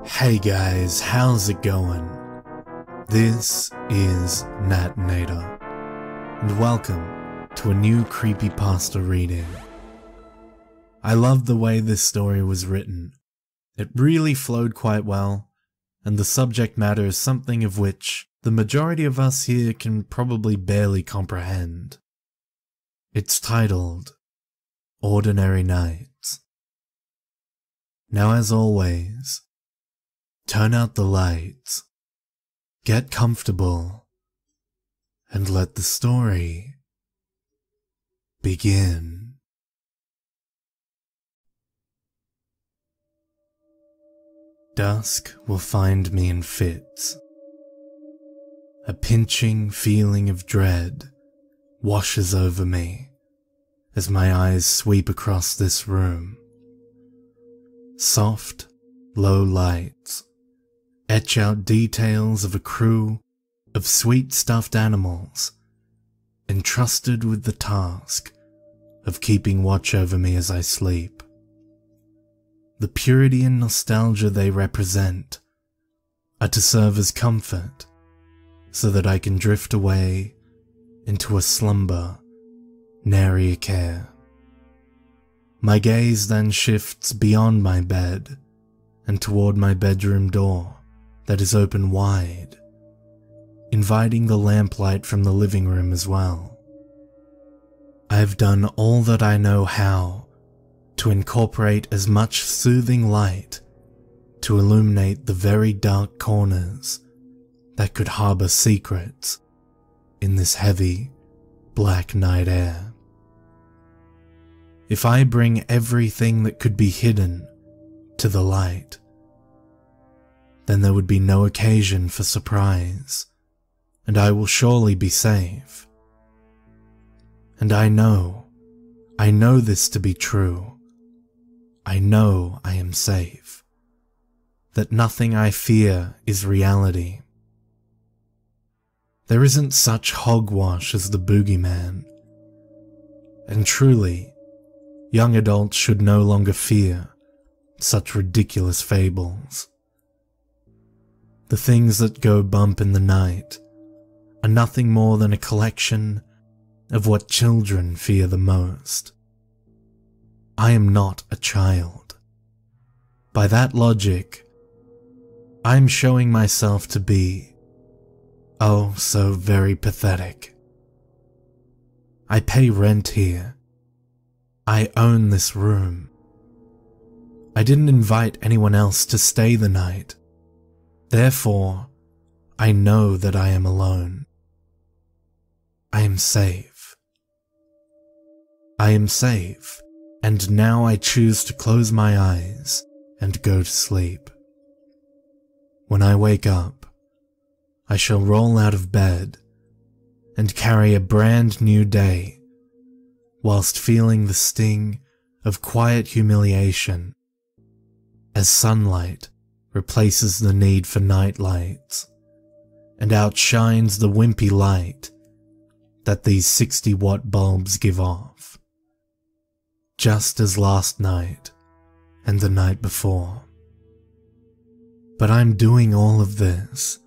Hey guys, how's it going? This is Natnator, and welcome to a new Creepypasta reading. I love the way this story was written. It really flowed quite well, and the subject matter is something of which the majority of us here can probably barely comprehend. It's titled, Ordinary Nights. Now as always, turn out the lights, get comfortable, and let the story begin. Dusk will find me in fits. A pinching feeling of dread washes over me as my eyes sweep across this room. Soft, low lights etch out details of a crew of sweet stuffed animals entrusted with the task of keeping watch over me as I sleep. The purity and nostalgia they represent are to serve as comfort so that I can drift away into a slumber nary a care. My gaze then shifts beyond my bed and toward my bedroom door that is open wide, inviting the lamplight from the living room as well. I have done all that I know how to incorporate as much soothing light to illuminate the very dark corners that could harbor secrets in this heavy, black night air. If I bring everything that could be hidden to the light, then there would be no occasion for surprise, and I will surely be safe. And I know this to be true. I know I am safe, that nothing I fear is reality. There isn't such hogwash as the boogeyman, and truly, young adults should no longer fear such ridiculous fables. The things that go bump in the night are nothing more than a collection of what children fear the most. I am not a child. By that logic, I am showing myself to be, oh, so very pathetic. I pay rent here. I own this room. I didn't invite anyone else to stay the night. Therefore, I know that I am alone. I am safe. I am safe, and now I choose to close my eyes and go to sleep. When I wake up, I shall roll out of bed and carry a brand new day, whilst feeling the sting of quiet humiliation as sunlight replaces the need for night lights and outshines the wimpy light that these 60-watt bulbs give off, just as last night and the night before. But I'm doing all of this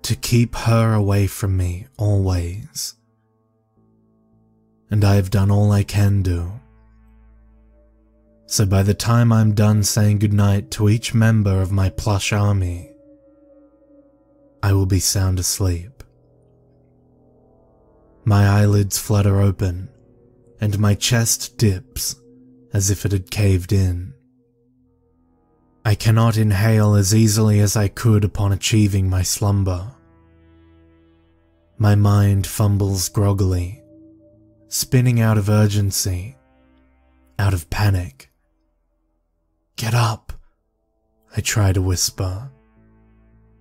to keep her away from me always, and I have done all I can do. So by the time I'm done saying goodnight to each member of my plush army, I will be sound asleep. My eyelids flutter open, and my chest dips as if it had caved in. I cannot inhale as easily as I could upon achieving my slumber. My mind fumbles groggily, spinning out of urgency, out of panic. Get up, I try to whisper.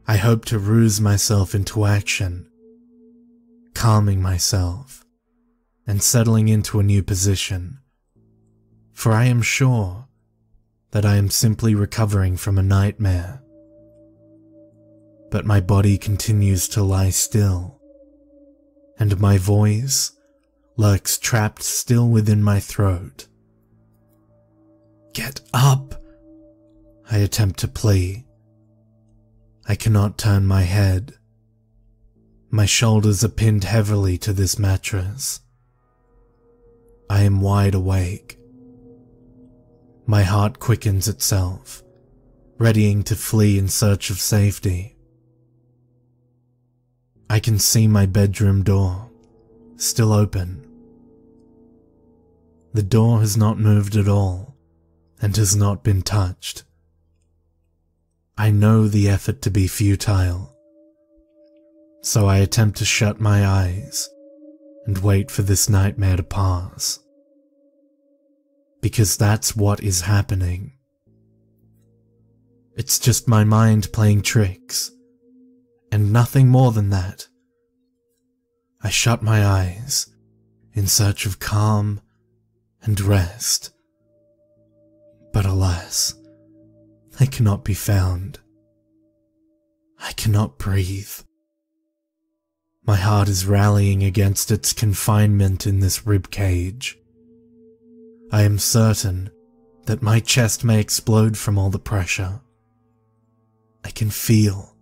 I hope to ruse myself into action, calming myself and settling into a new position, for I am sure that I am simply recovering from a nightmare. But my body continues to lie still, and my voice lurks trapped still within my throat. Get up, I attempt to plea, I cannot turn my head. My shoulders are pinned heavily to this mattress. I am wide awake. My heart quickens itself, readying to flee in search of safety. I can see my bedroom door, still open. The door has not moved at all, and has not been touched. I know the effort to be futile, so I attempt to shut my eyes and wait for this nightmare to pass. Because that's what is happening. It's just my mind playing tricks, and nothing more than that. I shut my eyes in search of calm and rest, but alas, they cannot be found. I cannot breathe. My heart is rallying against its confinement in this rib cage. I am certain that my chest may explode from all the pressure. I can feel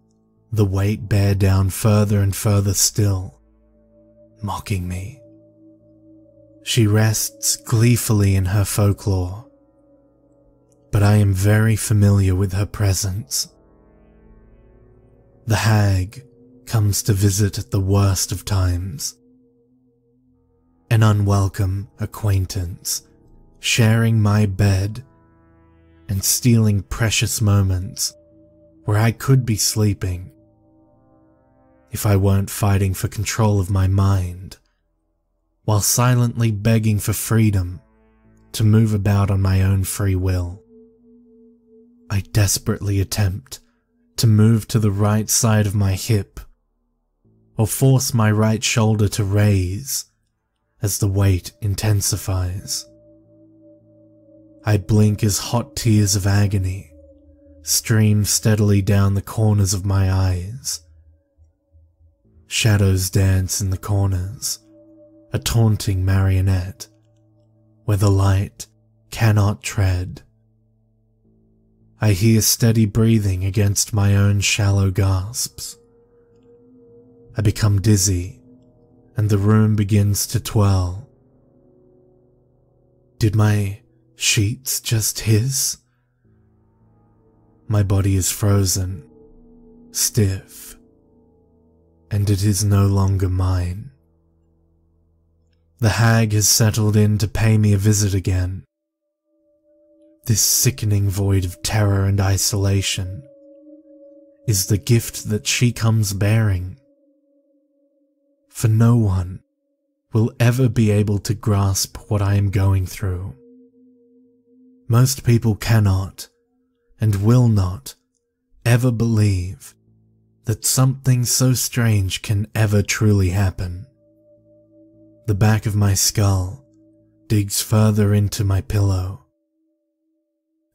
the weight bear down further and further still, mocking me. She rests gleefully in her folklore, but I am very familiar with her presence. The hag comes to visit at the worst of times. An unwelcome acquaintance, sharing my bed and stealing precious moments where I could be sleeping if I weren't fighting for control of my mind, while silently begging for freedom to move about on my own free will. I desperately attempt to move to the right side of my hip, or force my right shoulder to raise as the weight intensifies. I blink as hot tears of agony stream steadily down the corners of my eyes. Shadows dance in the corners, a taunting marionette, where the light cannot tread. I hear steady breathing against my own shallow gasps. I become dizzy, and the room begins to twirl. Did my sheets just hiss? My body is frozen, stiff, and it is no longer mine. The hag has settled in to pay me a visit again. This sickening void of terror and isolation is the gift that she comes bearing. For no one will ever be able to grasp what I am going through. Most people cannot and will not ever believe that something so strange can ever truly happen. The back of my skull digs further into my pillow,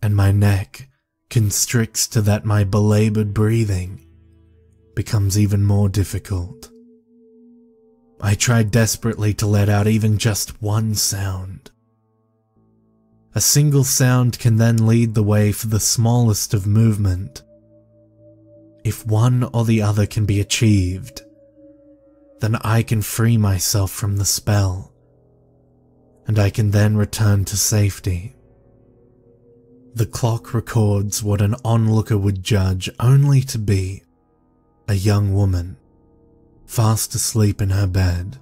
and my neck constricts to that my belabored breathing becomes even more difficult. I try desperately to let out even just one sound. A single sound can then lead the way for the smallest of movement. If one or the other can be achieved, then I can free myself from the spell, and I can then return to safety. The clock records what an onlooker would judge only to be a young woman, fast asleep in her bed.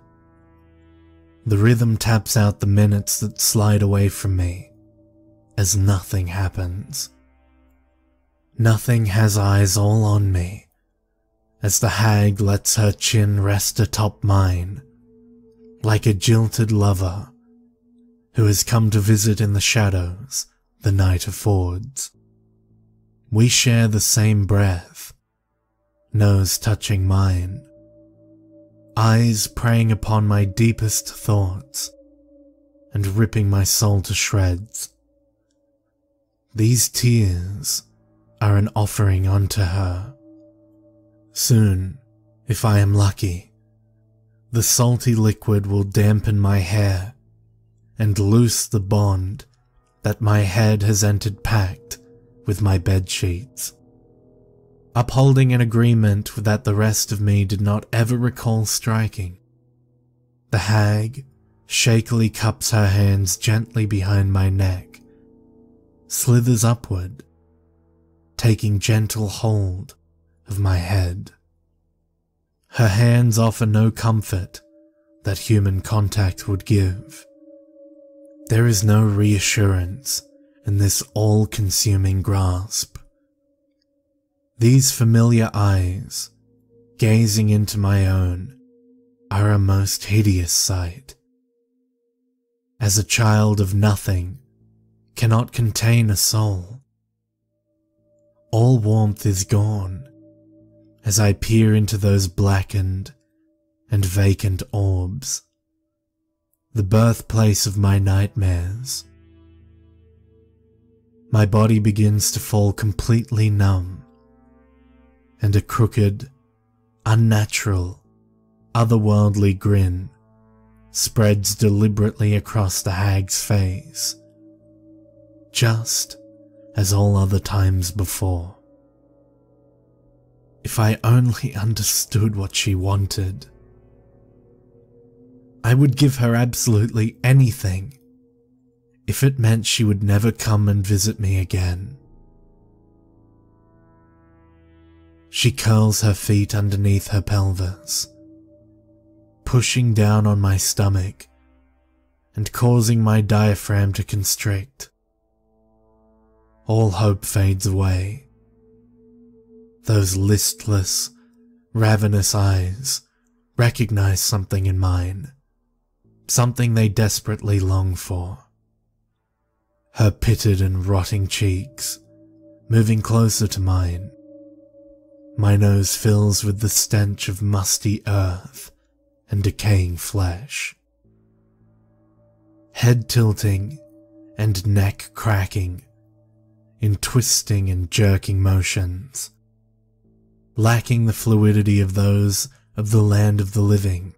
The rhythm taps out the minutes that slide away from me, as nothing happens. Nothing has eyes all on me, as the hag lets her chin rest atop mine, like a jilted lover who has come to visit in the shadows the night affords. We share the same breath, nose touching mine, eyes preying upon my deepest thoughts and ripping my soul to shreds. These tears are an offering unto her. Soon, if I am lucky, the salty liquid will dampen my hair and loose the bond that my head has entered packed with my bed sheets. upholding an agreement that the rest of me did not ever recall striking. The hag shakily cups her hands gently behind my neck, slithers upward, taking gentle hold of my head. Her hands offer no comfort that human contact would give. There is no reassurance in this all-consuming grasp. These familiar eyes, gazing into my own, are a most hideous sight. As a child of nothing cannot contain a soul, all warmth is gone as I peer into those blackened and vacant orbs, the birthplace of my nightmares. My body begins to fall completely numb, and a crooked, unnatural, otherworldly grin spreads deliberately across the hag's face, just as all other times before. If I only understood what she wanted, I would give her absolutely anything if it meant she would never come and visit me again. She curls her feet underneath her pelvis, pushing down on my stomach and causing my diaphragm to constrict. All hope fades away. Those listless, ravenous eyes recognize something in mine, something they desperately long for. Her pitted and rotting cheeks moving closer to mine. My nose fills with the stench of musty earth and decaying flesh. Head tilting and neck cracking in twisting and jerking motions, lacking the fluidity of those of the land of the living.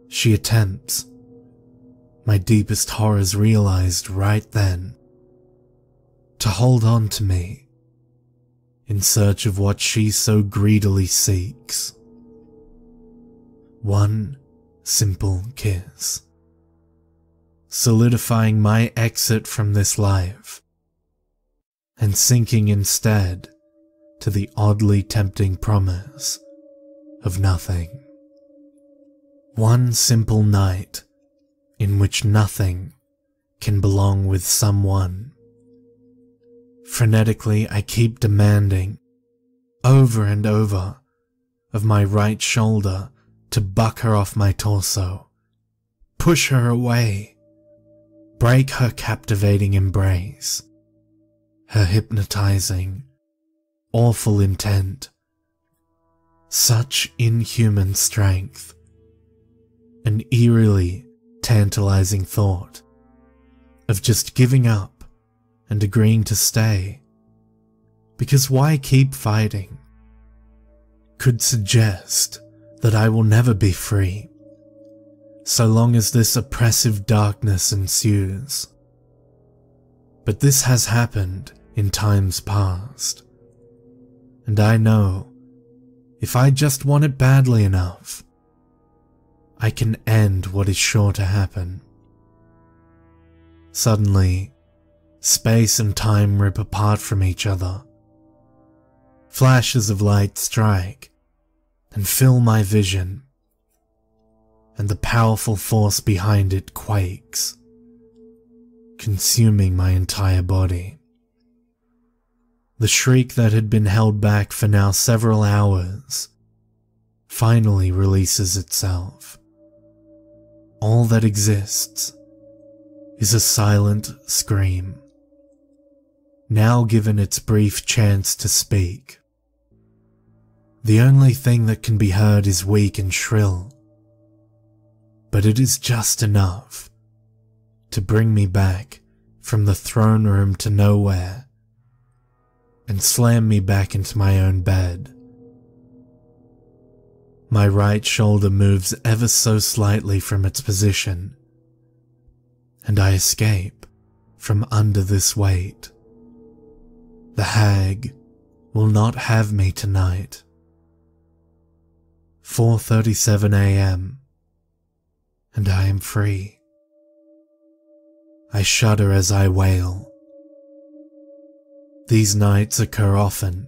She attempts, my deepest horrors realized right then, to hold on to me in search of what she so greedily seeks. One simple kiss, solidifying my exit from this life, and sinking instead to the oddly tempting promise of nothing. One simple night in which nothing can belong with someone. Frenetically, I keep demanding, over and over, of my right shoulder to buck her off my torso, push her away, break her captivating embrace, her hypnotizing, awful intent. Such inhuman strength, an eerily tantalizing thought of just giving up and agreeing to stay, because why keep fighting, could suggest that I will never be free, so long as this oppressive darkness ensues. But this has happened in times past, and I know if I just want it badly enough, I can end what is sure to happen. Suddenly, space and time rip apart from each other. Flashes of light strike and fill my vision, and the powerful force behind it quakes, consuming my entire body. The shriek that had been held back for now several hours finally releases itself. All that exists is a silent scream, now given its brief chance to speak. The only thing that can be heard is weak and shrill, but it is just enough to bring me back from the throne room to nowhere and slam me back into my own bed. My right shoulder moves ever so slightly from its position, and I escape from under this weight. The hag will not have me tonight. 4:37 a.m. and I am free. I shudder as I wail. These nights occur often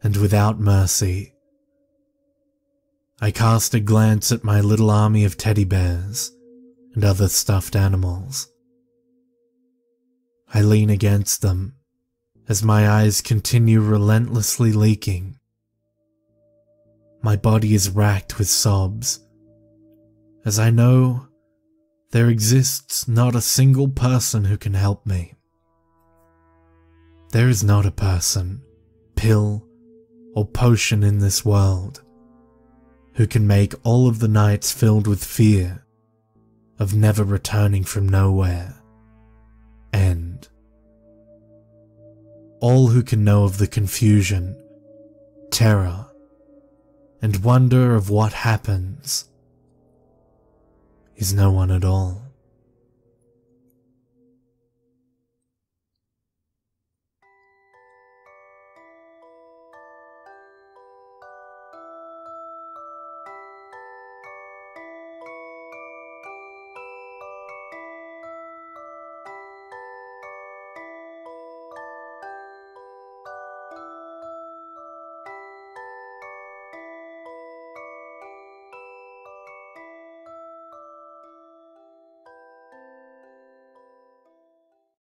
and without mercy. I cast a glance at my little army of teddy bears and other stuffed animals. I lean against them as my eyes continue relentlessly leaking. My body is racked with sobs, as I know there exists not a single person who can help me. There is not a person, pill, or potion in this world who can make all of the nights filled with fear of never returning from nowhere end. All who can know of the confusion, terror, and wonder of what happens is no one at all.